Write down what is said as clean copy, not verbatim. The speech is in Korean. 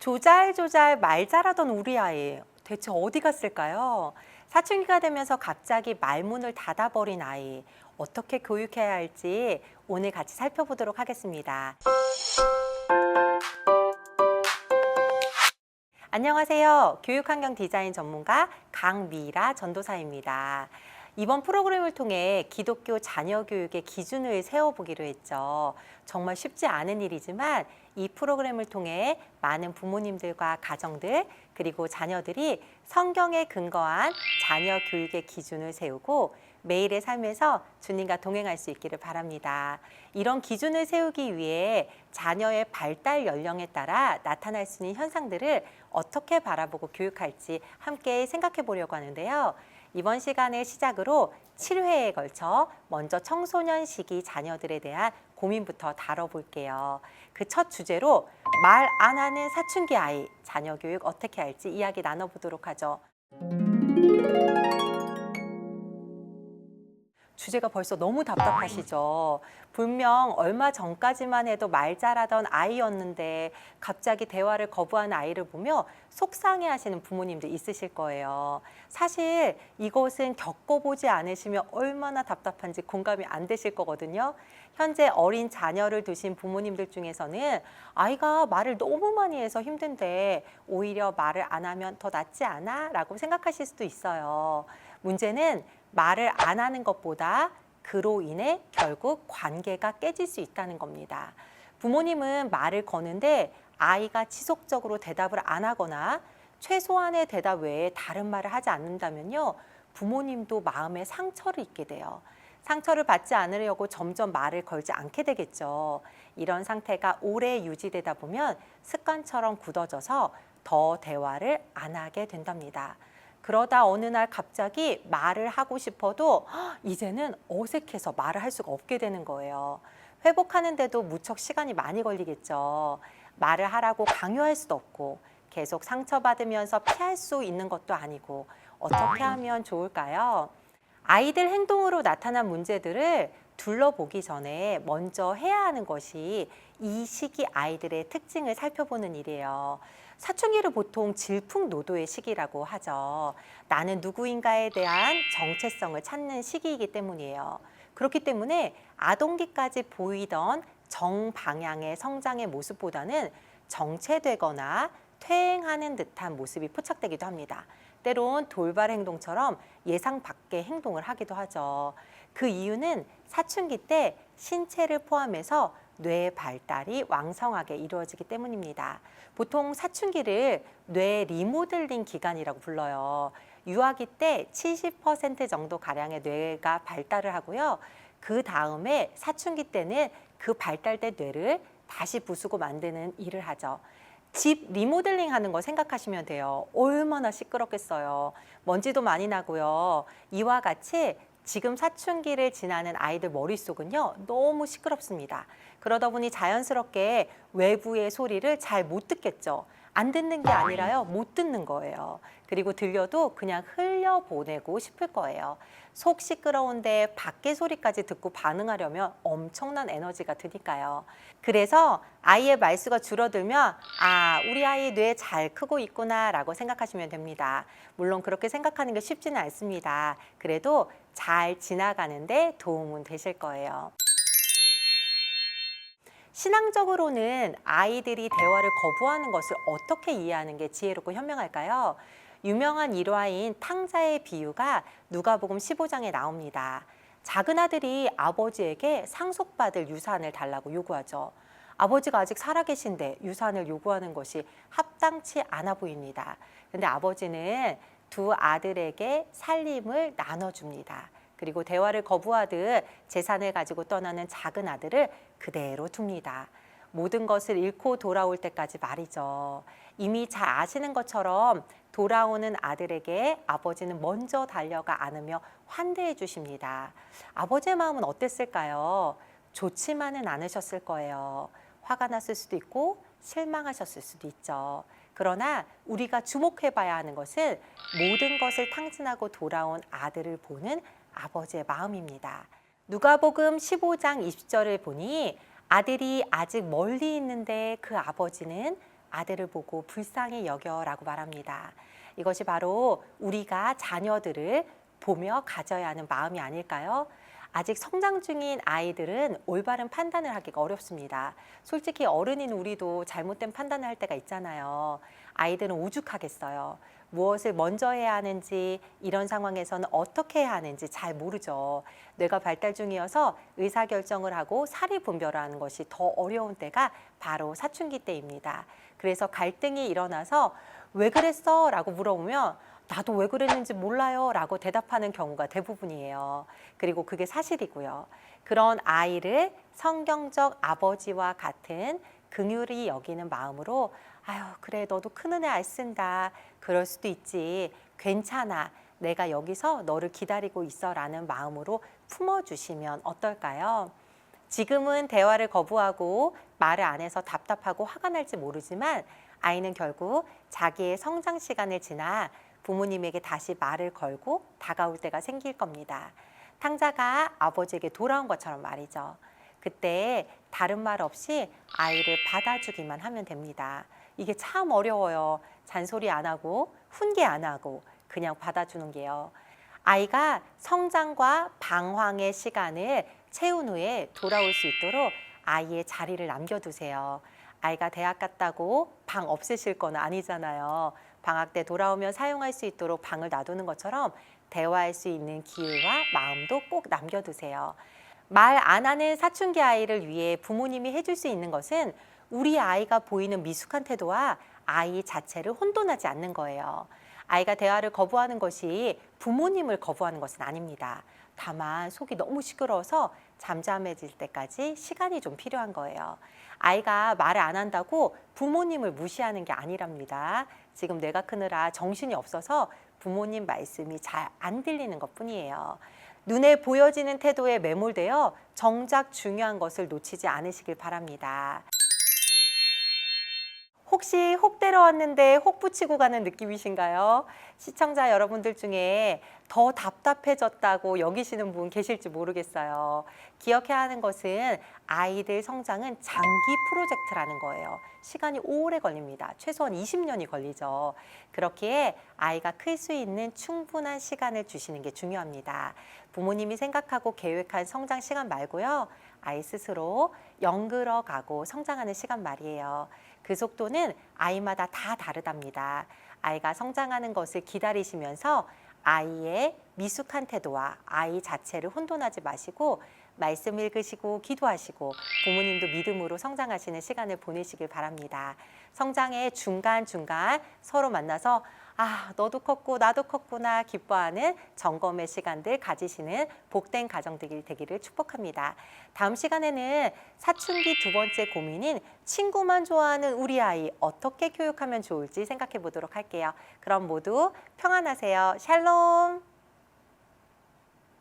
조잘조잘 말 잘하던 우리 아이, 대체 어디 갔을까요? 사춘기가 되면서 갑자기 말문을 닫아버린 아이, 어떻게 교육해야 할지 오늘 같이 살펴보도록 하겠습니다. 안녕하세요. 교육환경 디자인 전문가 강미라 전도사입니다. 이번 프로그램을 통해 기독교 자녀 교육의 기준을 세워보기로 했죠. 정말 쉽지 않은 일이지만 이 프로그램을 통해 많은 부모님들과 가정들 그리고 자녀들이 성경에 근거한 자녀 교육의 기준을 세우고 매일의 삶에서 주님과 동행할 수 있기를 바랍니다. 이런 기준을 세우기 위해 자녀의 발달 연령에 따라 나타날 수 있는 현상들을 어떻게 바라보고 교육할지 함께 생각해 보려고 하는데요. 이번 시간을 시작으로 7회에 걸쳐 먼저 청소년 시기 자녀들에 대한 고민부터 다뤄볼게요. 그 첫 주제로 말 안 하는 사춘기 아이, 자녀 교육 어떻게 할지 이야기 나눠보도록 하죠. 주제가 벌써 너무 답답하시죠? 분명 얼마 전까지만 해도 말 잘하던 아이였는데 갑자기 대화를 거부하는 아이를 보며 속상해 하시는 부모님들 있으실 거예요. 사실 이것은 겪어보지 않으시면 얼마나 답답한지 공감이 안 되실 거거든요. 현재 어린 자녀를 두신 부모님들 중에서는 아이가 말을 너무 많이 해서 힘든데 오히려 말을 안 하면 더 낫지 않아? 라고 생각하실 수도 있어요. 문제는 말을 안 하는 것보다 그로 인해 결국 관계가 깨질 수 있다는 겁니다. 부모님은 말을 거는데 아이가 지속적으로 대답을 안 하거나 최소한의 대답 외에 다른 말을 하지 않는다면요, 부모님도 마음에 상처를 입게 돼요. 상처를 받지 않으려고 점점 말을 걸지 않게 되겠죠. 이런 상태가 오래 유지되다 보면 습관처럼 굳어져서 더 대화를 안 하게 된답니다. 그러다 어느 날 갑자기 말을 하고 싶어도 이제는 어색해서 말을 할 수가 없게 되는 거예요. 회복하는데도 무척 시간이 많이 걸리겠죠. 말을 하라고 강요할 수도 없고 계속 상처받으면서 피할 수 있는 것도 아니고 어떻게 하면 좋을까요? 아이들 행동으로 나타난 문제들을 둘러보기 전에 먼저 해야 하는 것이 이 시기 아이들의 특징을 살펴보는 일이에요. 사춘기를 보통 질풍노도의 시기라고 하죠. 나는 누구인가에 대한 정체성을 찾는 시기이기 때문이에요. 그렇기 때문에 아동기까지 보이던 정방향의 성장의 모습보다는 정체되거나 퇴행하는 듯한 모습이 포착되기도 합니다. 때론 돌발 행동처럼 예상 밖의 행동을 하기도 하죠. 그 이유는 사춘기 때 신체를 포함해서 뇌 발달이 왕성하게 이루어지기 때문입니다. 보통 사춘기를 뇌 리모델링 기간이라고 불러요. 유아기 때 70% 정도 가량의 뇌가 발달을 하고요. 그 다음에 사춘기 때는 그 발달된 뇌를 다시 부수고 만드는 일을 하죠. 집 리모델링 하는 거 생각하시면 돼요. 얼마나 시끄럽겠어요. 먼지도 많이 나고요. 이와 같이 지금 사춘기를 지나는 아이들 머릿속은요, 너무 시끄럽습니다. 그러다 보니 자연스럽게 외부의 소리를 잘 못 듣겠죠. 안 듣는 게 아니라요, 못 듣는 거예요. 그리고 들려도 그냥 흘려보내고 싶을 거예요. 속 시끄러운데 밖의 소리까지 듣고 반응하려면 엄청난 에너지가 드니까요. 그래서 아이의 말수가 줄어들면 우리 아이 뇌 잘 크고 있구나 라고 생각하시면 됩니다. 물론 그렇게 생각하는 게 쉽지는 않습니다. 그래도 잘 지나가는데 도움은 되실 거예요. 신앙적으로는 아이들이 대화를 거부하는 것을 어떻게 이해하는 게 지혜롭고 현명할까요? 유명한 일화인 탕자의 비유가 누가복음 15장에 나옵니다. 작은 아들이 아버지에게 상속받을 유산을 달라고 요구하죠. 아버지가 아직 살아계신데 유산을 요구하는 것이 합당치 않아 보입니다. 근데 아버지는 두 아들에게 살림을 나눠줍니다. 그리고 대화를 거부하듯 재산을 가지고 떠나는 작은 아들을 그대로 둡니다. 모든 것을 잃고 돌아올 때까지 말이죠. 이미 잘 아시는 것처럼 돌아오는 아들에게 아버지는 먼저 달려가 안으며 환대해 주십니다. 아버지의 마음은 어땠을까요? 좋지만은 않으셨을 거예요. 화가 났을 수도 있고 실망하셨을 수도 있죠. 그러나 우리가 주목해 봐야 하는 것은 모든 것을 탕진하고 돌아온 아들을 보는 아버지의 마음입니다. 누가복음 15장 20절을 보니 아들이 아직 멀리 있는데 그 아버지는 아들을 보고 불쌍히 여겨라고 말합니다. 이것이 바로 우리가 자녀들을 보며 가져야 하는 마음이 아닐까요? 아직 성장 중인 아이들은 올바른 판단을 하기가 어렵습니다. 솔직히 어른인 우리도 잘못된 판단을 할 때가 있잖아요. 아이들은 오죽하겠어요. 무엇을 먼저 해야 하는지, 이런 상황에서는 어떻게 해야 하는지 잘 모르죠. 뇌가 발달 중이어서 의사결정을 하고 사리 분별을 하는 것이 더 어려운 때가 바로 사춘기 때입니다. 그래서 갈등이 일어나서 왜 그랬어? 라고 물어보면 나도 왜 그랬는지 몰라요 라고 대답하는 경우가 대부분이에요. 그리고 그게 사실이고요. 그런 아이를 성경적 아버지와 같은 긍휼히 여기는 마음으로 아유 그래 너도 큰 은혜 알 쓴다. 그럴 수도 있지. 괜찮아. 내가 여기서 너를 기다리고 있어 라는 마음으로 품어주시면 어떨까요? 지금은 대화를 거부하고 말을 안 해서 답답하고 화가 날지 모르지만 아이는 결국 자기의 성장 시간을 지나 부모님에게 다시 말을 걸고 다가올 때가 생길 겁니다. 탕자가 아버지에게 돌아온 것처럼 말이죠. 그때 다른 말 없이 아이를 받아주기만 하면 됩니다. 이게 참 어려워요. 잔소리 안 하고 훈계 안 하고 그냥 받아주는 게요. 아이가 성장과 방황의 시간을 채운 후에 돌아올 수 있도록 아이의 자리를 남겨두세요. 아이가 대학 갔다고 방 없애실 건 아니잖아요. 방학 때 돌아오면 사용할 수 있도록 방을 놔두는 것처럼 대화할 수 있는 기회와 마음도 꼭 남겨두세요. 말 안 하는 사춘기 아이를 위해 부모님이 해줄 수 있는 것은 우리 아이가 보이는 미숙한 태도와 아이 자체를 혼돈하지 않는 거예요. 아이가 대화를 거부하는 것이 부모님을 거부하는 것은 아닙니다. 다만 속이 너무 시끄러워서 잠잠해질 때까지 시간이 좀 필요한 거예요. 아이가 말을 안 한다고 부모님을 무시하는 게 아니랍니다. 지금 뇌가 크느라 정신이 없어서 부모님 말씀이 잘 안 들리는 것뿐이에요. 눈에 보여지는 태도에 매몰되어 정작 중요한 것을 놓치지 않으시길 바랍니다. 혹시 혹 때려왔는데 혹 붙이고 가는 느낌이신가요? 시청자 여러분들 중에 더 답답해졌다고 여기시는 분 계실지 모르겠어요. 기억해야 하는 것은 아이들 성장은 장기 프로젝트라는 거예요. 시간이 오래 걸립니다. 최소한 20년이 걸리죠. 그렇기에 아이가 클 수 있는 충분한 시간을 주시는 게 중요합니다. 부모님이 생각하고 계획한 성장 시간 말고요. 아이 스스로 연그러가고 성장하는 시간 말이에요. 그 속도는 아이마다 다 다르답니다. 아이가 성장하는 것을 기다리시면서 아이의 미숙한 태도와 아이 자체를 혼돈하지 마시고 말씀 읽으시고 기도하시고 부모님도 믿음으로 성장하시는 시간을 보내시길 바랍니다. 성장의 중간중간 서로 만나서 아, 너도 컸고 나도 컸구나 기뻐하는 점검의 시간들 가지시는 복된 가정들이 되기를 축복합니다. 다음 시간에는 사춘기 두 번째 고민인 친구만 좋아하는 우리 아이 어떻게 교육하면 좋을지 생각해 보도록 할게요. 그럼 모두 평안하세요. 샬롬.